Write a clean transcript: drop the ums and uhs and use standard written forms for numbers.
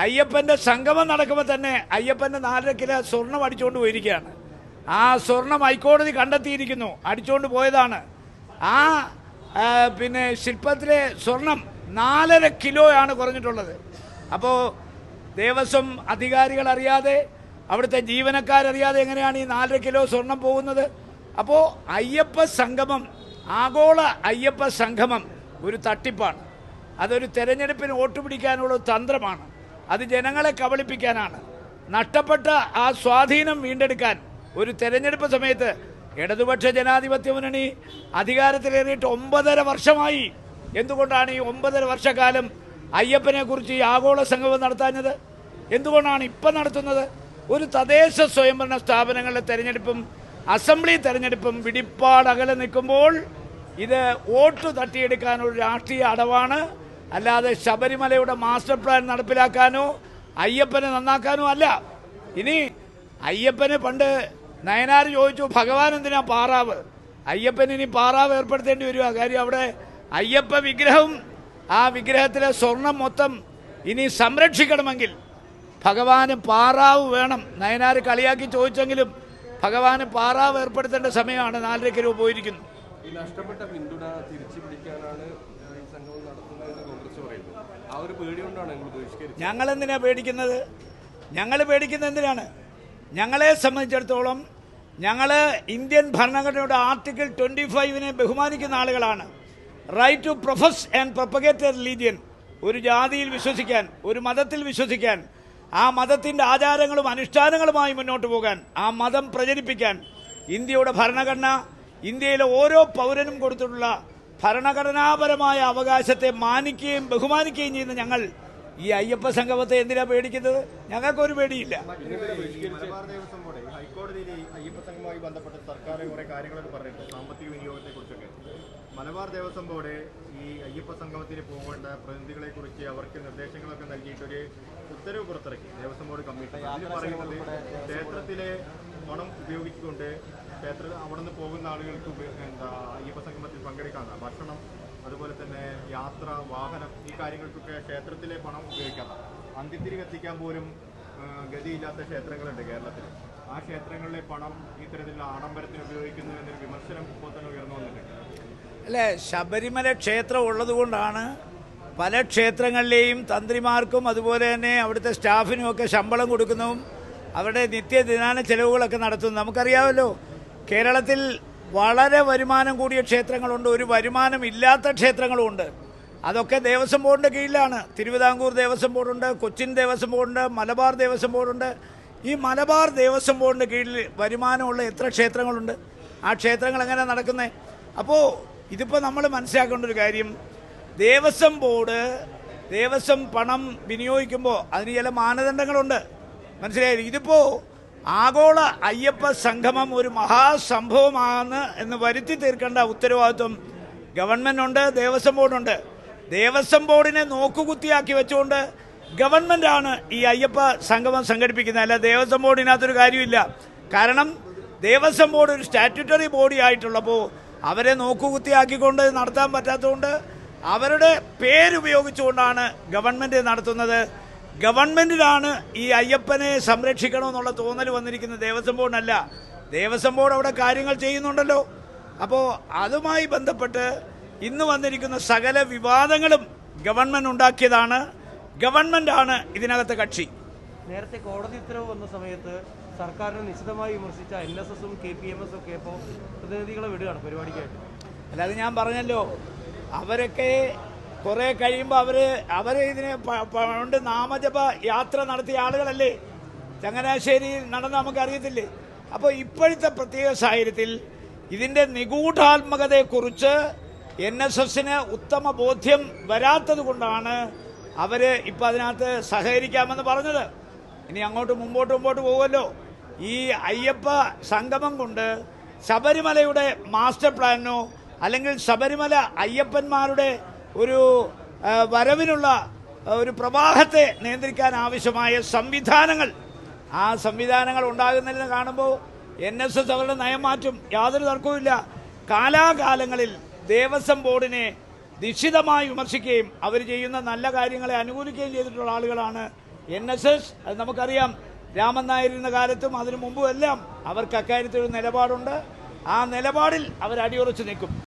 അയ്യപ്പൻ്റെ സംഗമം നടക്കുമ്പോൾ തന്നെ അയ്യപ്പൻ്റെ 4.5 കിലോ സ്വർണം അടിച്ചുകൊണ്ട് പോയിരിക്കുകയാണ്. ആ സ്വർണം ഹൈക്കോടതി കണ്ടെത്തിയിരിക്കുന്നു, അടിച്ചുകൊണ്ട് പോയതാണ്. ആ പിന്നെ ശില്പത്തിലെ സ്വർണം 4.5 കിലോയാണ് കുറഞ്ഞിട്ടുള്ളത്. അപ്പോൾ ദേവസ്വം അധികാരികൾ അറിയാതെ, അവിടുത്തെ ജീവനക്കാരറിയാതെ എങ്ങനെയാണ് ഈ 4.5 കിലോ സ്വർണം പോകുന്നത്? അപ്പോൾ അയ്യപ്പ സംഗമം, ആഗോള അയ്യപ്പ സംഗമം ഒരു തട്ടിപ്പാണ്. അതൊരു തെരഞ്ഞെടുപ്പിന് വോട്ട് പിടിക്കാനുള്ള തന്ത്രമാണ്. അത് ജനങ്ങളെ കബളിപ്പിക്കാനാണ്. നഷ്ടപ്പെട്ട ആ സ്വാധീനം വീണ്ടെടുക്കാൻ ഒരു തെരഞ്ഞെടുപ്പ് സമയത്ത് ഇടതുപക്ഷ ജനാധിപത്യ മുന്നണി അധികാരത്തിലേറിയിട്ട് 9.5 വർഷമായി. എന്തുകൊണ്ടാണ് ഈ 9.5 വർഷക്കാലം അയ്യപ്പനെ കുറിച്ച് ഈ ആഗോള സംഗമം നടത്താഞ്ഞത്? എന്തുകൊണ്ടാണ് ഇപ്പം നടത്തുന്നത്? ഒരു തദ്ദേശ സ്വയംഭരണ സ്ഥാപനങ്ങളുടെ തെരഞ്ഞെടുപ്പും അസംബ്ലി തെരഞ്ഞെടുപ്പും പിടിപ്പാടകലെ നിൽക്കുമ്പോൾ ഇത് വോട്ട് തട്ടിയെടുക്കാനൊരു രാഷ്ട്രീയ അടവാണ്. അല്ലാതെ ശബരിമലയുടെ മാസ്റ്റർ പ്ലാൻ നടപ്പിലാക്കാനോ അയ്യപ്പനെ നന്നാക്കാനോ അല്ല. ഇനി അയ്യപ്പന് പണ്ട് നയനാർ ചോദിച്ചു, ഭഗവാൻ എന്തിനാ പാറാവ്? അയ്യപ്പന് ഇനി പാറാവ് ഏർപ്പെടുത്തേണ്ടി വരിക. കാര്യം അവിടെ അയ്യപ്പ വിഗ്രഹവും ആ വിഗ്രഹത്തിലെ സ്വർണം മൊത്തം ഇനി സംരക്ഷിക്കണമെങ്കിൽ ഭഗവാന് പാറാവ് വേണം. നയനാർ കളിയാക്കി ചോദിച്ചെങ്കിലും ഭഗവാന് പാറാവ് ഏർപ്പെടുത്തേണ്ട സമയമാണ്. 4.5 കിലോ പോയിരിക്കുന്നു. ഈ നഷ്ടപ്പെട്ട പിന്തുണ തിരിച്ചു പിടിക്കാനാണ് ഈ സംഗമം നടത്തുന്നതെന്ന് കോൺഗ്രസ് പറയുന്നു. ആ ഒരു പേടി കൊണ്ടാണ് നിങ്ങൾ ബഹിഷ്കരിച്ചത്. ഞങ്ങൾ എന്തിനാ പേടിക്കുന്നത്? ഞങ്ങൾ പേടിക്കുന്നത് എന്തിനാണ്? ഞങ്ങളെ സംബന്ധിച്ചിടത്തോളം ഞങ്ങൾ ഇന്ത്യൻ ഭരണഘടനയുടെ ആർട്ടിക്കിൾ 25 ബഹുമാനിക്കുന്ന ആളുകളാണ്. Right to profess and propagate a religion. ഒരു ജാതിയിൽ വിശ്വസിക്കാൻ, ഒരു മതത്തിൽ വിശ്വസിക്കാൻ, ആ മതത്തിൻ്റെ ആചാരങ്ങളും അനുഷ്ഠാനങ്ങളുമായി മുന്നോട്ട് പോകാൻ, ആ മതം പ്രചരിപ്പിക്കാൻ ഇന്ത്യയുടെ ഭരണഘടന, ഇന്ത്യയിലെ ഓരോ പൗരനും കൊടുത്തിട്ടുള്ള ഭരണഘടനാപരമായ അവകാശത്തെ മാനിക്കുകയും ബഹുമാനിക്കുകയും ചെയ്യുന്ന ഞങ്ങൾ ഈ അയ്യപ്പ സംഗമത്തെ എന്തിനാ പേടിക്കുന്നത്? ഞങ്ങൾക്കൊരു പേടിയില്ല. ഹൈക്കോടതിയിൽ അയ്യപ്പ സംഗമവുമായി ബന്ധപ്പെട്ട് സർക്കാർ കുറെ കാര്യങ്ങളൊക്കെ പറഞ്ഞിട്ടുണ്ട്, സാമ്പത്തിക വിനിയോഗത്തെ കുറിച്ചൊക്കെ. മലബാർ ദേവസ്വം ബോർഡ് ഈ അയ്യപ്പ സംഗമത്തിന് പോകേണ്ട പ്രതിനിധികളെ കുറിച്ച് അവർക്ക് നിർദ്ദേശങ്ങളൊക്കെ നൽകിയിട്ടൊരു ഉത്തരവ് പുറത്തിറക്കി ദേവസ്വം ബോർഡ് കമ്മിറ്റി. അതിൽ പറയുന്നത് ക്ഷേത്രത്തിലെ പണം ഉപയോഗിച്ചുകൊണ്ട് അവിടെ നിന്ന് പോകുന്ന ആളുകൾക്ക് അയ്യപ്പ സംഗമത്തിൽ പങ്കെടുക്കാൻ ഭക്ഷണം, അതുപോലെ തന്നെ യാത്ര, വാഹനം, ഈ കാര്യങ്ങൾക്കൊക്കെ ക്ഷേത്രത്തിലെ പണം ഉപയോഗിക്കാം. അന്ത്യത്തിരി കത്തിക്കാൻ പോലും ഗതിയില്ലാത്ത ക്ഷേത്രങ്ങളുണ്ട് കേരളത്തിൽ. ആ ക്ഷേത്രങ്ങളിലെ പണം ഇത്തരത്തിലുള്ള ആഡംബരത്തിന് ഉപയോഗിക്കുന്നു എന്നൊരു വിമർശനം ഇപ്പോൾ തന്നെ ഉയർന്നു വന്നിട്ടുണ്ട്. അല്ലേ, ശബരിമല ക്ഷേത്രം ഉള്ളതുകൊണ്ടാണ് പല ക്ഷേത്രങ്ങളിലെയും തന്ത്രിമാർക്കും അതുപോലെ തന്നെ അവിടുത്തെ സ്റ്റാഫിനുമൊക്കെ ശമ്പളം കൊടുക്കുന്നതും അവരുടെ നിത്യദിനാന ചെലവുകളൊക്കെ നടത്തുന്നത്. നമുക്കറിയാമല്ലോ, കേരളത്തിൽ വളരെ വരുമാനം കൂടിയ ക്ഷേത്രങ്ങളുണ്ട്, ഒരു വരുമാനം ഇല്ലാത്ത ക്ഷേത്രങ്ങളുമുണ്ട്. അതൊക്കെ ദേവസ്വം ബോർഡിൻ്റെ കീഴിലാണ്. തിരുവിതാംകൂർ ദേവസ്വം ബോർഡുണ്ട്, കൊച്ചിൻ ദേവസ്വം ബോർഡുണ്ട്, മലബാർ ദേവസ്വം ബോർഡുണ്ട്. ഈ മലബാർ ദേവസ്വം ബോർഡിൻ്റെ കീഴിൽ വരുമാനമുള്ള എത്ര ക്ഷേത്രങ്ങളുണ്ട്? ആ ക്ഷേത്രങ്ങൾ എങ്ങനെ നടക്കുന്നത്? അപ്പോൾ ഇതിപ്പോൾ നമ്മൾ മനസ്സിലാക്കേണ്ട ഒരു കാര്യം, ദേവസ്വം ബോർഡ് ദേവസ്വം പണം വിനിയോഗിക്കുമ്പോൾ അതിന് ചില മാനദണ്ഡങ്ങളുണ്ട്. മനസ്സിലായില്ലേ? ഇതിപ്പോൾ ആഗോള അയ്യപ്പ സംഗമം ഒരു മഹാസംഭവമാണ് എന്ന് വരുത്തി തീർക്കേണ്ട ഉത്തരവാദിത്വം ഗവൺമെൻറ്റുണ്ട്, ദേവസ്വം ബോർഡുണ്ട്. ദേവസ്വം ബോർഡിനെ നോക്കുകുത്തിയാക്കി വെച്ചുകൊണ്ട് ഗവൺമെൻറ്റാണ് ഈ അയ്യപ്പ സംഗമം സംഘടിപ്പിക്കുന്നത്, അല്ല ദേവസ്വം ബോർഡിനകത്തൊരു കാര്യമില്ല. കാരണം ദേവസ്വം ബോർഡ് ഒരു സ്റ്റാറ്റ്യൂട്ടറി ബോഡി ആയിട്ടുള്ളപ്പോൾ അവരെ നോക്കുകുത്തിയാക്കിക്കൊണ്ട് നടത്താൻ പറ്റാത്തതുകൊണ്ട് അവരുടെ പേരുപയോഗിച്ചുകൊണ്ടാണ് ഗവൺമെൻറ് നടത്തുന്നത്. ഗവൺമെൻറ്റിനാണ് ഈ അയ്യപ്പനെ സംരക്ഷിക്കണമെന്നുള്ള തോന്നൽ വന്നിരിക്കുന്നത്, ദേവസ്വം ബോർഡിനല്ല. ദേവസ്വം ബോർഡ് അവിടെ കാര്യങ്ങൾ ചെയ്യുന്നുണ്ടല്ലോ. അപ്പോൾ അതുമായി ബന്ധപ്പെട്ട് ഇന്ന് വന്നിരിക്കുന്ന സകല വിവാദങ്ങളും ഗവൺമെൻറ് ഉണ്ടാക്കിയതാണ്. ഗവൺമെൻറ്റാണ് ഇതിനകത്തെ കക്ഷി. നേരത്തെ കോടതി ഉത്തരവ് വന്ന സമയത്ത് സർക്കാരിനെ നിശിതമായി വിമർശിച്ച NSSഉം KPMS ഒക്കെ ഇപ്പോൾ പ്രതിനിധികളെ വിടുകയാണ് പരിപാടിക്കായിട്ട്. അല്ലാതെ ഞാൻ പറഞ്ഞല്ലോ, അവരൊക്കെ കുറേ കഴിയുമ്പോൾ അവർ ഇതിനെ പണ്ട് നാമജപ യാത്ര നടത്തിയ ആളുകളല്ലേ, ചങ്ങനാശ്ശേരിയിൽ നടന്ന് നമുക്കറിയത്തില്ലേ. അപ്പോൾ ഇപ്പോഴത്തെ പ്രത്യേക സാഹചര്യത്തിൽ ഇതിൻ്റെ നിഗൂഢാത്മകതയെക്കുറിച്ച് NSSന് ഉത്തമ ബോധ്യം വരാത്തത് കൊണ്ടാണ് അവർ ഇപ്പം അതിനകത്ത് സഹകരിക്കാമെന്ന് പറഞ്ഞത്. ഇനി അങ്ങോട്ട് മുമ്പോട്ട് പോകുമല്ലോ. ഈ അയ്യപ്പ സംഗമം കൊണ്ട് ശബരിമലയുടെ മാസ്റ്റർ പ്ലാനോ അല്ലെങ്കിൽ ശബരിമല അയ്യപ്പന്മാരുടെ ഒരു വരവിനുള്ള ഒരു പ്രവാഹത്തെ നിയന്ത്രിക്കാൻ ആവശ്യമായ സംവിധാനങ്ങൾ, ആ സംവിധാനങ്ങൾ ഉണ്ടാകുന്നില്ലെന്ന് കാണുമ്പോൾ NSS അവരുടെ നയം മാറ്റും, യാതൊരു തർക്കവുമില്ല. കാലാകാലങ്ങളിൽ ദേവസ്വം ബോർഡിനെ നിശ്ചിതമായി വിമർശിക്കുകയും അവർ ചെയ്യുന്ന നല്ല കാര്യങ്ങളെ അനുകൂലിക്കുകയും ചെയ്തിട്ടുള്ള ആളുകളാണ് NSS അത് നമുക്കറിയാം, രാമൻ നായരിരുന്ന കാലത്തും അതിനു മുമ്പും എല്ലാം അവർക്ക് അക്കാര്യത്തിൽ ഒരു നിലപാടുണ്ട്. ആ നിലപാടിൽ അവർ അടിയുറച്ച് നിൽക്കും.